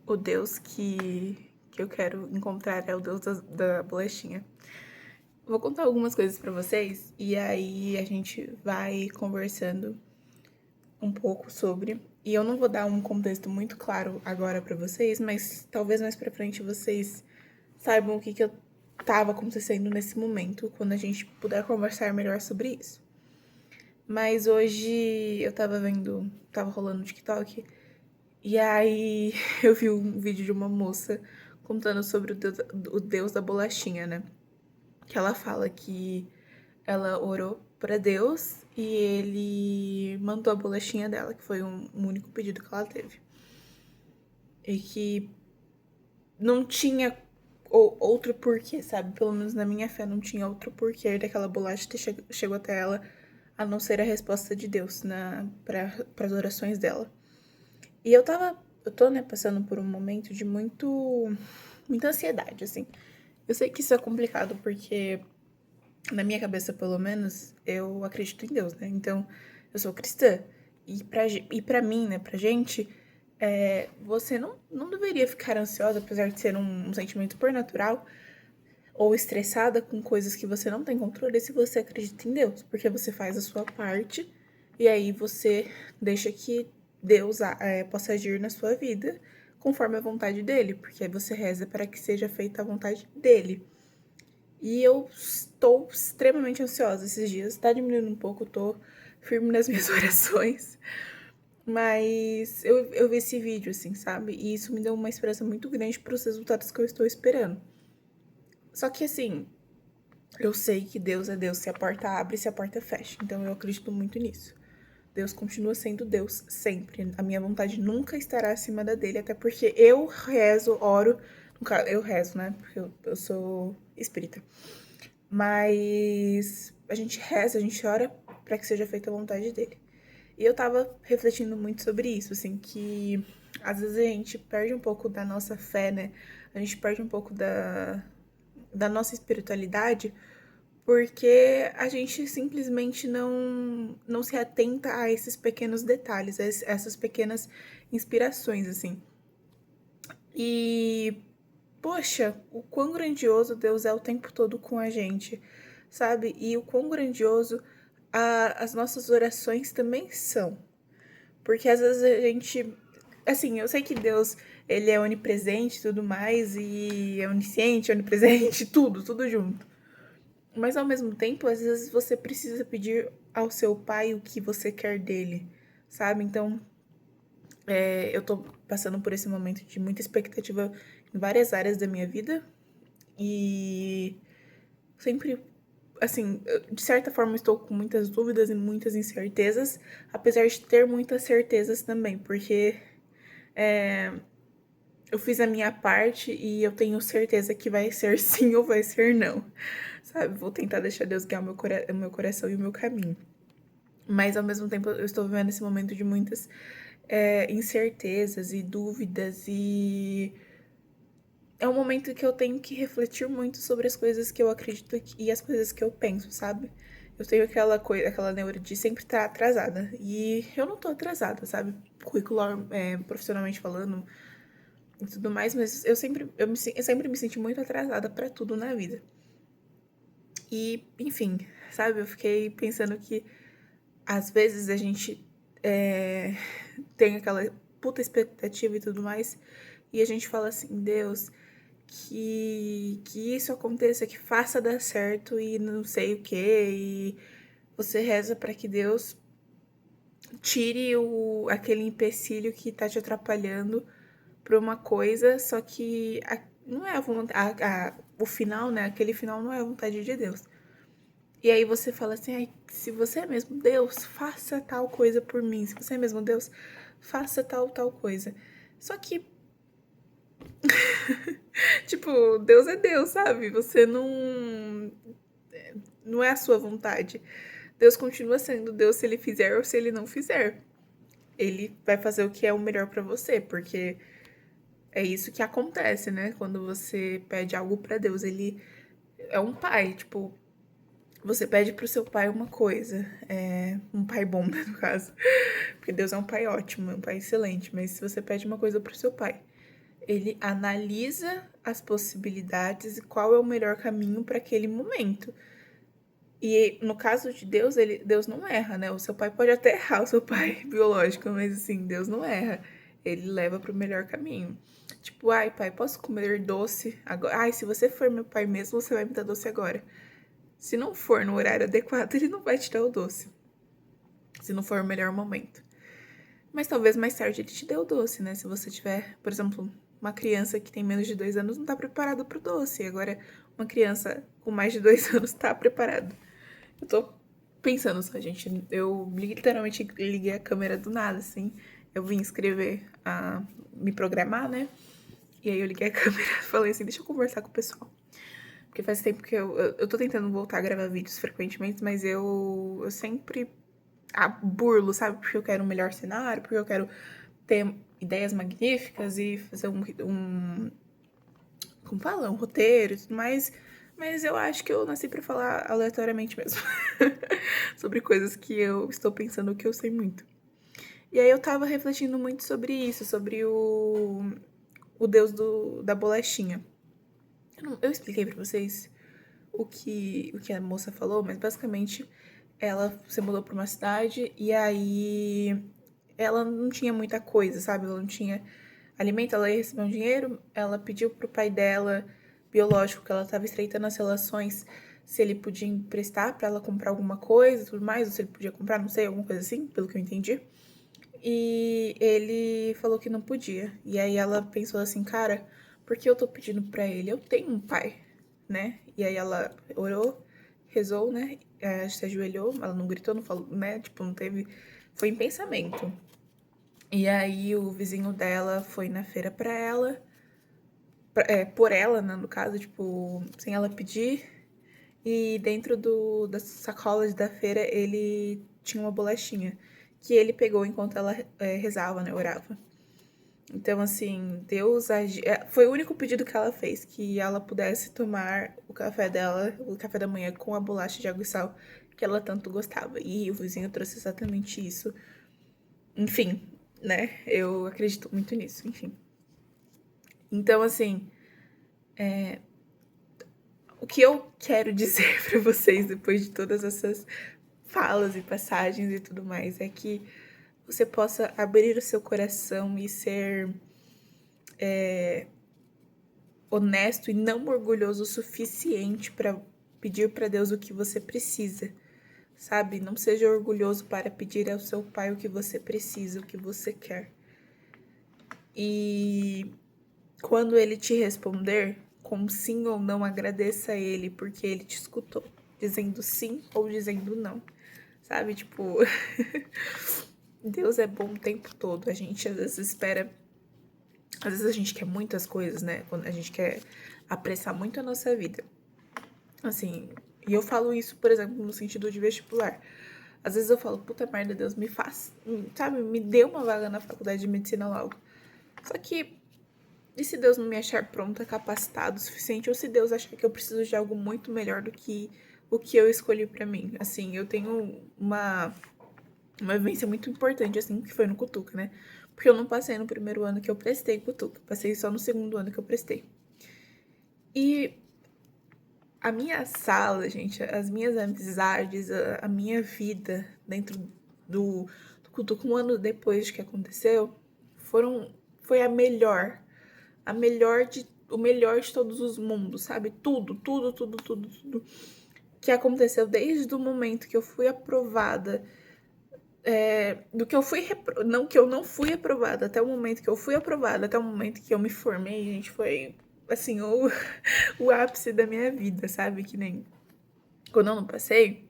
o Deus que eu quero encontrar é o Deus da bolachinha. Vou contar algumas coisas pra vocês e aí a gente vai conversando um pouco sobre. E eu não vou dar um contexto muito claro agora pra vocês, mas talvez mais pra frente vocês saibam o que eu tava acontecendo nesse momento, quando a gente puder conversar melhor sobre isso. Mas hoje eu tava rolando no TikTok, e aí eu vi um vídeo de uma moça contando sobre o Deus da bolachinha, né? Que ela fala que ela orou pra Deus e ele mandou a bolachinha dela, que foi um único pedido que ela teve. E que não tinha outro porquê, sabe? Pelo menos na minha fé não tinha outro porquê daquela bolacha ter chegou até ela, a não ser a resposta de Deus para as orações dela. E eu tô, né, passando por um momento de muita ansiedade, assim. Eu sei que isso é complicado porque, na minha cabeça, pelo menos, eu acredito em Deus, né? Então, eu sou cristã. E pra mim, né, pra gente, você não deveria ficar ansiosa, apesar de ser um sentimento super natural, ou estressada com coisas que você não tem controle se você acredita em Deus, porque você faz a sua parte e aí você deixa que Deus possa agir na sua vida conforme a vontade dele, porque aí você reza para que seja feita a vontade dele. E eu estou extremamente ansiosa esses dias, tá diminuindo um pouco, tô firme nas minhas orações, mas eu vi esse vídeo, assim, sabe? E isso me deu uma esperança muito grande para os resultados que eu estou esperando. Só que, assim, eu sei que Deus é Deus, se a porta abre, se a porta fecha. Então eu acredito muito nisso. Deus continua sendo Deus sempre. A minha vontade nunca estará acima da dele, até porque eu rezo, oro. Eu rezo, né? Porque eu sou espírita. Mas a gente reza, a gente ora para que seja feita a vontade dele. E eu tava refletindo muito sobre isso, assim, que às vezes a gente perde um pouco da nossa fé, né? A gente perde um pouco da nossa espiritualidade porque a gente simplesmente não se atenta a esses pequenos detalhes, a essas pequenas inspirações, assim. E, poxa, o quão grandioso Deus é o tempo todo com a gente, sabe? E o quão grandioso as nossas orações também são. Porque às vezes a gente. Assim, eu sei que Deus, ele é onipresente e tudo mais, e é onisciente, onipresente, tudo junto. Mas ao mesmo tempo, às vezes você precisa pedir ao seu pai o que você quer dele, sabe? Então, eu tô passando por esse momento de muita expectativa em várias áreas da minha vida e sempre, assim, de certa forma estou com muitas dúvidas e muitas incertezas, apesar de ter muitas certezas também, porque eu fiz a minha parte e eu tenho certeza que vai ser sim ou vai ser não, sabe? Vou tentar deixar Deus guiar o meu coração e o meu caminho. Mas ao mesmo tempo eu estou vivendo esse momento de muitas incertezas e dúvidas e é um momento que eu tenho que refletir muito sobre as coisas que eu acredito e as coisas que eu penso, sabe? Eu tenho aquela neura de sempre estar atrasada. E eu não tô atrasada, sabe? Curricular, profissionalmente falando e tudo mais, mas eu sempre me senti muito atrasada pra tudo na vida. E, enfim, sabe? Eu fiquei pensando que às vezes a gente tem aquela puta expectativa e tudo mais, e a gente fala assim, Deus, que isso aconteça, que faça dar certo e não sei o que, e você reza para que Deus tire aquele empecilho que tá te atrapalhando pra uma coisa, só que não é o final, né? Aquele final não é a vontade de Deus. E aí você fala assim, ai, se você é mesmo Deus, faça tal coisa por mim. Se você é mesmo Deus, faça tal coisa. Só que, tipo, Deus é Deus, sabe? Você não é a sua vontade. Deus continua sendo Deus se ele fizer ou se ele não fizer. Ele vai fazer o que é o melhor pra você, porque é isso que acontece, né? Quando você pede algo pra Deus, ele é um pai, tipo, você pede pro seu pai uma coisa, um pai bom, né, no caso, porque Deus é um pai ótimo, é um pai excelente, mas se você pede uma coisa pro seu pai, ele analisa as possibilidades e qual é o melhor caminho para aquele momento. E no caso de Deus, Deus não erra, né? O seu pai pode até errar, o seu pai biológico, mas assim, Deus não erra. Ele leva para o melhor caminho. Tipo, ai, pai, posso comer doce agora? Ai, se você for meu pai mesmo, você vai me dar doce agora. Se não for no horário adequado, ele não vai te dar o doce. Se não for o melhor momento. Mas talvez mais tarde ele te dê o doce, né? Se você tiver, por exemplo, uma criança que tem menos de 2 anos não tá preparada pro doce. Agora, uma criança com mais de 2 anos tá preparada. Eu tô pensando só, gente. Eu literalmente liguei a câmera do nada, assim. Eu vim escrever, me programar, né? E aí eu liguei a câmera e falei assim, deixa eu conversar com o pessoal. Porque faz tempo que eu tô tentando voltar a gravar vídeos frequentemente, mas eu sempre burlo, sabe? Porque eu quero um melhor cenário, porque eu quero ter ideias magníficas e fazer como fala? Um roteiro e tudo mais. Mas eu acho que eu nasci pra falar aleatoriamente mesmo. Sobre coisas que eu estou pensando que eu sei muito. E aí eu tava refletindo muito sobre isso, sobre o deus da bolachinha. Eu expliquei pra vocês o que a moça falou, mas basicamente ela se mudou pra uma cidade e aí ela não tinha muita coisa, sabe? Ela não tinha alimento, ela ia receber um dinheiro, ela pediu pro pai dela, biológico, que ela tava estreitando as relações, se ele podia emprestar pra ela comprar alguma coisa e tudo mais, ou se ele podia comprar, não sei, alguma coisa assim, pelo que eu entendi. E ele falou que não podia. E aí ela pensou assim, cara, por que eu tô pedindo pra ele? Eu tenho um pai, né? E aí ela orou, rezou, né? Se ajoelhou, ela não gritou, não falou, né? Tipo, não teve. Foi em pensamento. E aí o vizinho dela foi na feira pra ela, por ela, né, no caso, tipo, sem ela pedir. E dentro das sacolas da feira ele tinha uma bolachinha que ele pegou enquanto ela rezava, né, orava. Então, assim, Deus foi o único pedido que ela fez, que ela pudesse tomar o café dela, o café da manhã com a bolacha de água e sal que ela tanto gostava. E o vizinho trouxe exatamente isso. Enfim, né? Eu acredito muito nisso, enfim. Então, assim, o que eu quero dizer pra vocês depois de todas essas falas e passagens e tudo mais é que você possa abrir o seu coração e ser honesto e não orgulhoso o suficiente para pedir para Deus o que você precisa, sabe? Não seja orgulhoso para pedir ao seu pai o que você precisa, o que você quer. E quando ele te responder com sim ou não, agradeça a ele, porque ele te escutou, dizendo sim ou dizendo não, sabe? Tipo, Deus é bom o tempo todo. A gente às vezes espera. Às vezes a gente quer muitas coisas, né? Quando a gente quer apressar muito a nossa vida. Assim, e eu falo isso, por exemplo, no sentido de vestibular. Às vezes eu falo, puta merda, Deus, me faz, sabe? Me dê uma vaga na faculdade de medicina logo. Só que, e se Deus não me achar pronta, capacitada o suficiente? Ou se Deus achar que eu preciso de algo muito melhor do que o que eu escolhi pra mim? Assim, eu tenho uma vivência muito importante, assim, que foi no Cutuca, né? Porque eu não passei no primeiro ano que eu prestei Cutuca. Passei só no segundo ano que eu prestei. E a minha sala, gente, as minhas amizades, a minha vida dentro do Cutuca, um ano depois que aconteceu, foi o melhor de todos os mundos, sabe? Tudo que aconteceu desde o momento que eu fui aprovada, do que eu fui, não que eu não fui aprovada, até o momento que eu fui aprovada, até o momento que eu me formei, gente, foi, assim, o ápice da minha vida, sabe? Que nem quando eu não passei,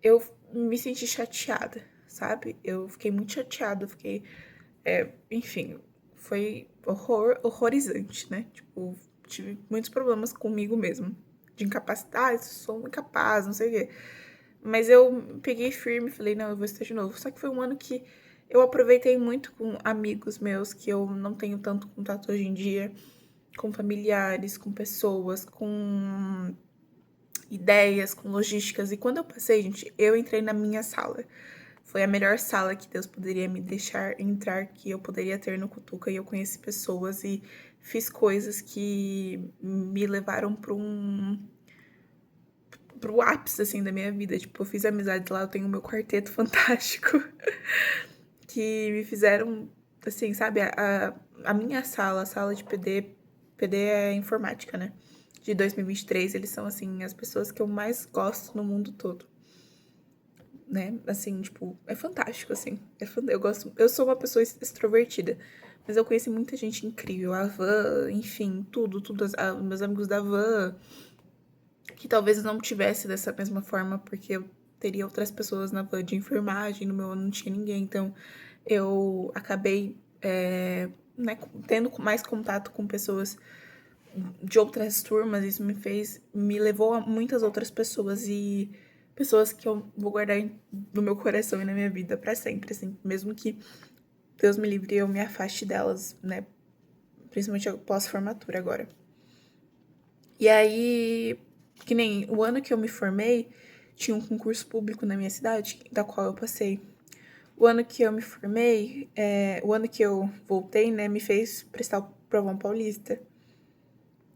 eu me senti chateada, sabe? Eu fiquei muito chateada, fiquei, enfim, foi horrorizante, né? Tipo, tive muitos problemas comigo mesmo, de incapacidade, sou incapaz, não sei o quê. Mas eu peguei firme e falei, não, eu vou estudar de novo. Só que foi um ano que eu aproveitei muito com amigos meus, que eu não tenho tanto contato hoje em dia, com familiares, com pessoas, com ideias, com logísticas. E quando eu passei, gente, eu entrei na minha sala. Foi a melhor sala que Deus poderia me deixar entrar, que eu poderia ter no Cutuca. E eu conheci pessoas e fiz coisas que me levaram pro ápice, assim, da minha vida. Tipo, eu fiz amizade lá, eu tenho o meu quarteto fantástico. Que me fizeram, assim, sabe? A minha sala, a sala de PD, PD é informática, né? De 2023, eles são, assim, as pessoas que eu mais gosto no mundo todo. Né? Assim, tipo, é fantástico, assim. Eu sou uma pessoa extrovertida, mas eu conheci muita gente incrível, a Van, enfim, tudo, meus amigos da Van, que talvez eu não tivesse dessa mesma forma, porque eu teria outras pessoas na Van de enfermagem, no meu ano não tinha ninguém, então eu acabei né, tendo mais contato com pessoas de outras turmas, isso me levou a muitas outras pessoas e pessoas que eu vou guardar no meu coração e na minha vida pra sempre, assim, mesmo que Deus me livre e eu me afaste delas, né, principalmente pós-formatura agora. E aí, que nem o ano que eu me formei, tinha um concurso público na minha cidade, da qual eu passei. O ano que eu me formei, o ano que eu voltei, né, me fez prestar o Provão Paulista,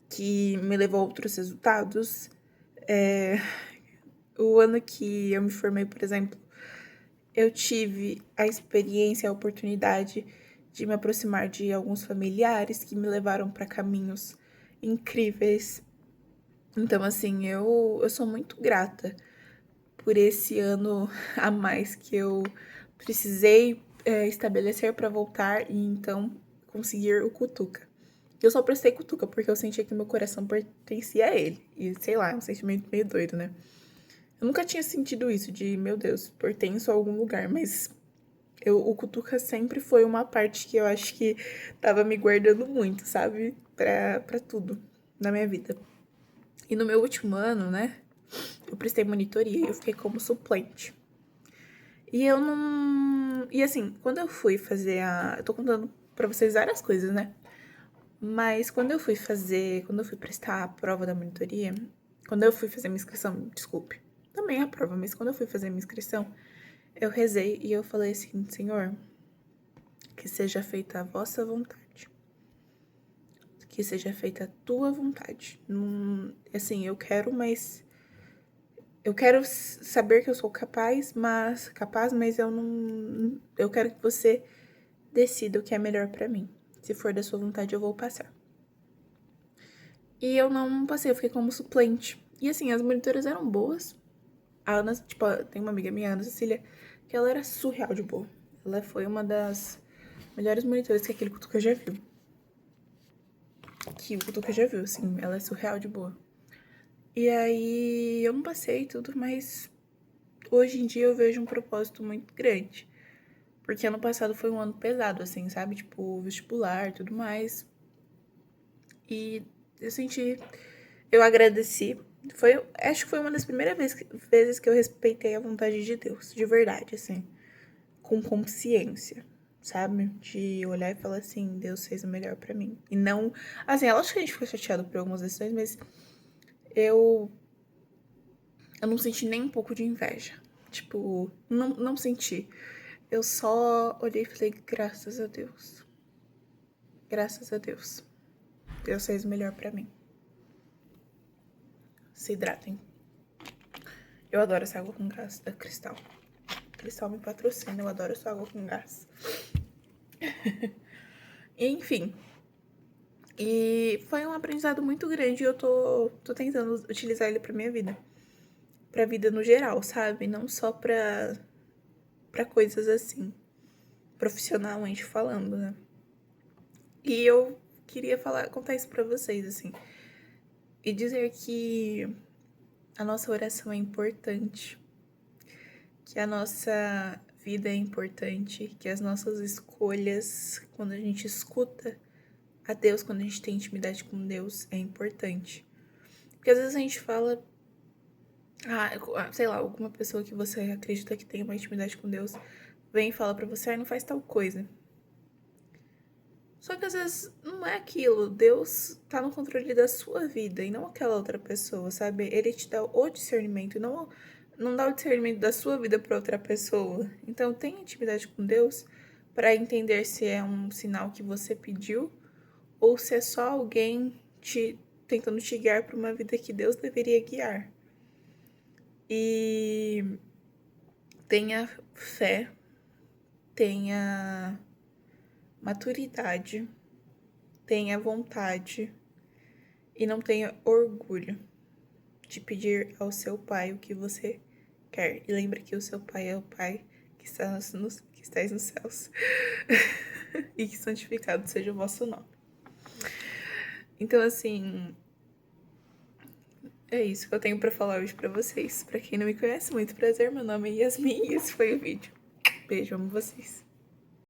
que me levou a outros resultados. O ano que eu me formei, por exemplo, eu tive a experiência, a oportunidade de me aproximar de alguns familiares que me levaram para caminhos incríveis. Então, assim, eu sou muito grata por esse ano a mais que eu precisei estabelecer para voltar e então conseguir o Cutuca. Eu só prestei Cutuca porque eu sentia que meu coração pertencia a ele. E sei lá, é um sentimento meio doido, né? Eu nunca tinha sentido isso de, meu Deus, pertenço a algum lugar, mas o Cutuca sempre foi uma parte que eu acho que tava me guardando muito, sabe? Pra tudo na minha vida. E no meu último ano, né, eu prestei monitoria e eu fiquei como suplente. E eu não... E assim, quando eu fui fazer a... Eu tô contando pra vocês várias coisas, né? Mas quando eu fui prestar a prova da monitoria, quando eu fui fazer minha inscrição, desculpe, também a prova, mas quando eu fui fazer minha inscrição, eu rezei e eu falei assim, Senhor, que seja feita a vossa vontade. Que seja feita a tua vontade. Assim, eu quero, mas... Eu quero saber que eu sou capaz, mas eu não... Eu quero que você decida o que é melhor pra mim. Se for da sua vontade, eu vou passar. E eu não passei, eu fiquei como suplente. E assim, as monitoras eram boas. A Ana, tipo, tem uma amiga minha, Ana Cecília, que ela era surreal de boa. Ela foi uma das melhores monitoras que aquele Cutuca já viu. Que o Cutuca já viu, assim, ela é surreal de boa. E aí eu não passei tudo, mas hoje em dia eu vejo um propósito muito grande. Porque ano passado foi um ano pesado, assim, sabe? Tipo, vestibular e tudo mais. E eu senti... Eu agradeci. Acho que foi uma das primeiras vezes que eu respeitei a vontade de Deus. De verdade, assim. Com consciência, sabe? De olhar e falar assim, Deus fez o melhor pra mim. E não... Assim, eu acho que a gente ficou chateado por algumas decisões, mas eu não senti nem um pouco de inveja. Tipo, não senti. Eu só olhei e falei, graças a Deus. Graças a Deus. Deus fez o melhor pra mim. Se hidratem. Eu adoro essa água com gás da Cristal. Cristal me patrocina, eu adoro essa água com gás. Enfim. E foi um aprendizado muito grande e eu tô tentando utilizar ele pra minha vida. Pra vida no geral, sabe? Não só pra coisas assim, profissionalmente falando, né? E eu queria contar isso pra vocês, assim. E dizer que a nossa oração é importante. Que a nossa vida é importante. Que as nossas escolhas, quando a gente escuta a Deus, quando a gente tem intimidade com Deus, é importante. Porque às vezes a gente fala... sei lá, alguma pessoa que você acredita que tem uma intimidade com Deus vem e fala pra você, não faz tal coisa. Só que às vezes não é aquilo. Deus tá no controle da sua vida e não aquela outra pessoa, sabe? Ele te dá o discernimento e não não dá o discernimento da sua vida para outra pessoa. Então, tenha intimidade com Deus para entender se é um sinal que você pediu ou se é só alguém tentando te guiar para uma vida que Deus deveria guiar. E tenha fé, tenha maturidade, tenha vontade e não tenha orgulho de pedir ao seu pai o que você quer. E lembra que o seu pai é o pai que está nos céus. E que santificado seja o vosso nome. Então, assim, é isso que eu tenho pra falar hoje pra vocês. Pra quem não me conhece, muito prazer. Meu nome é Yasmin e esse foi o vídeo. Beijo, amo vocês.